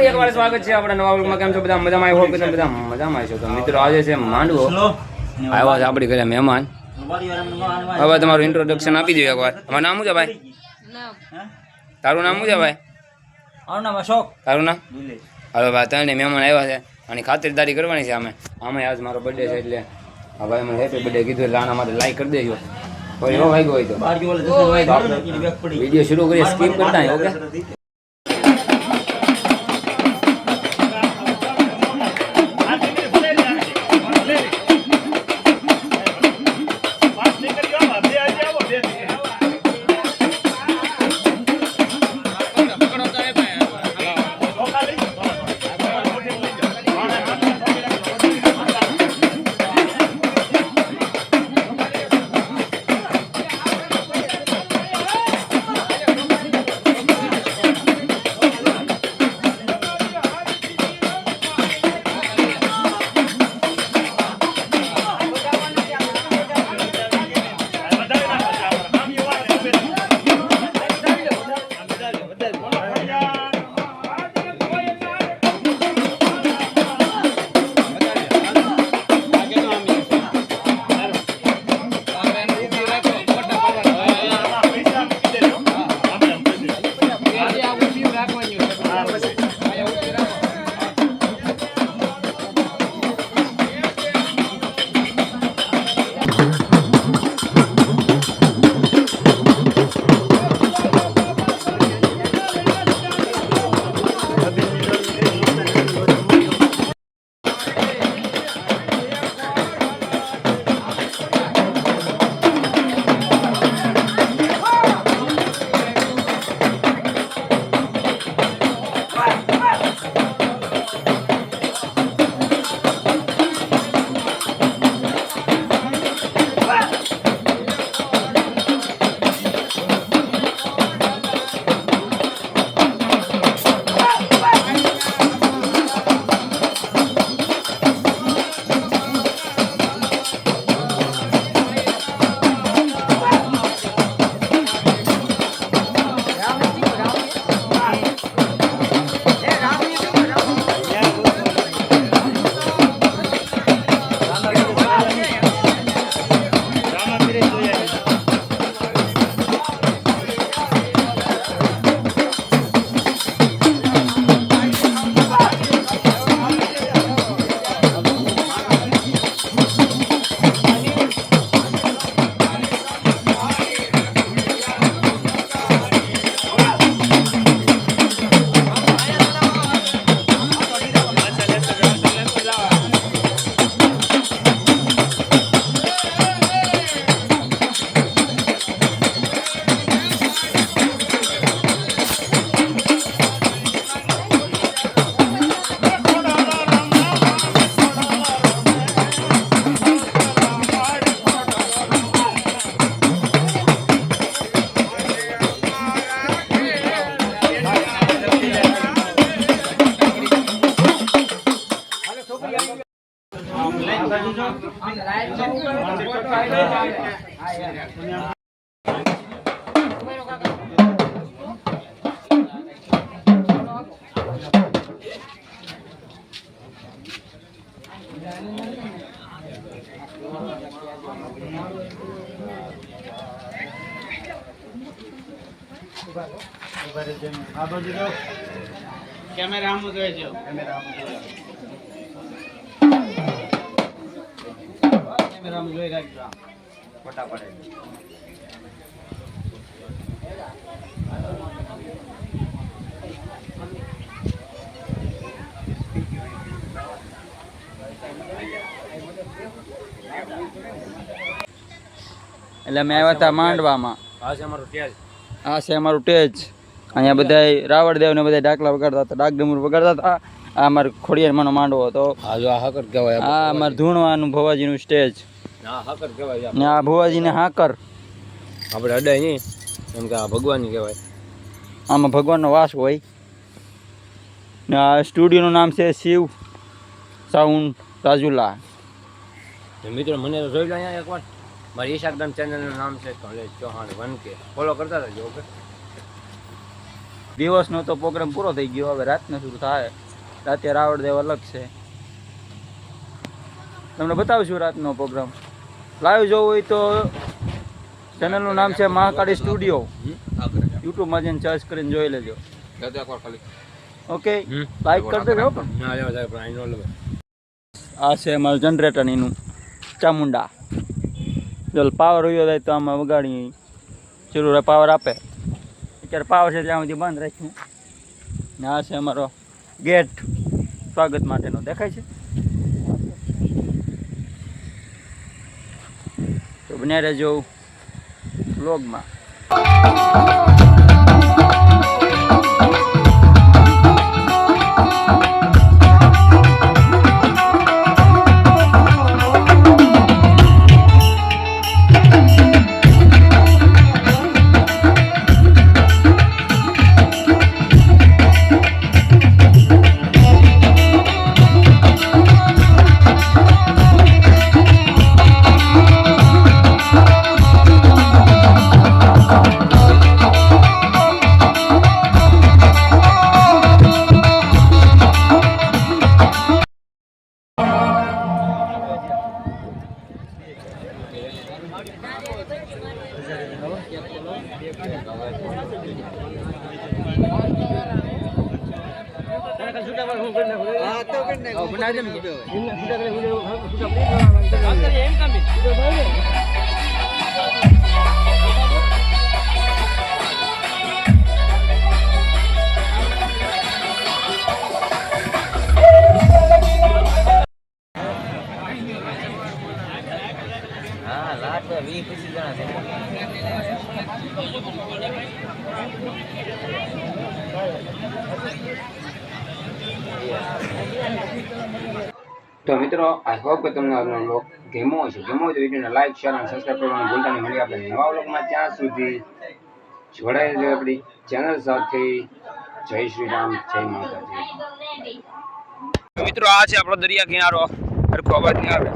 એકવાર સ્વાગત છે આપણા નવા વ્લોગમાં. કેમ છો બધા? મજામાં? આવ્યો કે બધા મજામાં છો? તો મિત્રો આજે છે માંડવો, આવ્યા છે આપણી ઘરે મહેમાન. હવે તમારું ઇન્ટ્રોડક્શન આપી દો એકવાર. અમારું નામ શું છે ભાઈ? તારું નામ શું છે ભાઈ? અશોક. તારું નામ? હવે ભાઈ ત્રણે મહેમાન આવ્યા છે અને ખાતરદારી કરવાની છે. આમે આજ મારો બર્થડે છે એટલે હા ભાઈ મને હેપી બર્થડે કીધું એટલે આના માટે લાઈક કરી દેજો. કોઈ એવો વાગ્યો હોય તો વિડીયો શરૂ કરીએ, સ્કીપ કરતા નહીં. ઓકે. કેમેરા આમ જોઈ જો. કેમેરા આમ જોઈ રાખજો. ફોટા પડે. એટલે અમે આવ્યા હતા માંડવામાં. આ છે અમારું ટેજ. આ છે અમારું ટેજ. અહીંયા બધા રાવણદેવ ને બધા ડાકલા વગાડતા હતા, ડાક ડમરૂ વગાડતા હતા. આ અમારો ખોડિયારમાંનો માંડવો હતો. આ જો આ હાકર કહેવાય. આ અમારું ધૂણવાનું ભવાજીનું સ્ટેજ. આ હાકર કહેવાય. ને આ ભવાજીને હાકર. આપણે અડાય નહીં એમ કે આ ભગવાનની કહેવાય. આમાં ભગવાનનો વાસ હોય. ને આ સ્ટુડિયોનું નામ છે શિવ સાઉન્ડ રાજુલા. મિત્રો મને જોઈ લો અહીંયા એકવાર. મારી ઇન્સ્ટાગ્રામ ચેનલનું નામ છે કમલેશ ચૌહાણ 1K. ફોલો કરતા રહેજો. ઓકે. દિવસનો તો પ્રોગ્રામ પૂરો થઈ ગયો, હવે રાતનો શરૂ થાય. રાતે રાવણ દેવ અલગ છે, તમને બતાવશું રાતનો પ્રોગ્રામ. લાઈવ જોવું હોય તો ચેનલનું નામ છે મહાકાળી સ્ટુડિયો, યુટ્યુબમાં જઈને સર્ચ કરીને જોઈ લેજો. ઓકે, લાઈક કરી દેજો. આ છે અમારું જનરેટર, એનું ચામુંડા. જો પાવર હોય જાય તો આમાં વગાડી જરૂર પાવર આપે. અત્યારે પાવર છે ત્યાં સુધી બંધ રાખ્યું. ને આ છે અમારો ગેટ સ્વાગત માટેનો, દેખાય છે. તો બન્યા રહેજો વ્લોગમાં. તો મિત્રો આઈ હોપ કે તમને આજનો વ્લોગ ગમ્યો હશે. ગમ્યો હોય તો વિડીયોને લાઈક, શેર અને સબસ્ક્રાઈબ કરવાનું ભૂલતા નહીં. મળીએ આપણે નવા વ્લોગમાં. ત્યાં સુધી જોડાઈ રહેજો આપણી ચેનલ સાથે. જય શ્રી રામ, જય માતાજી. મિત્રો આ છે આપણો દરિયા કિનારો. હરખો અવાજ નહીં આવે.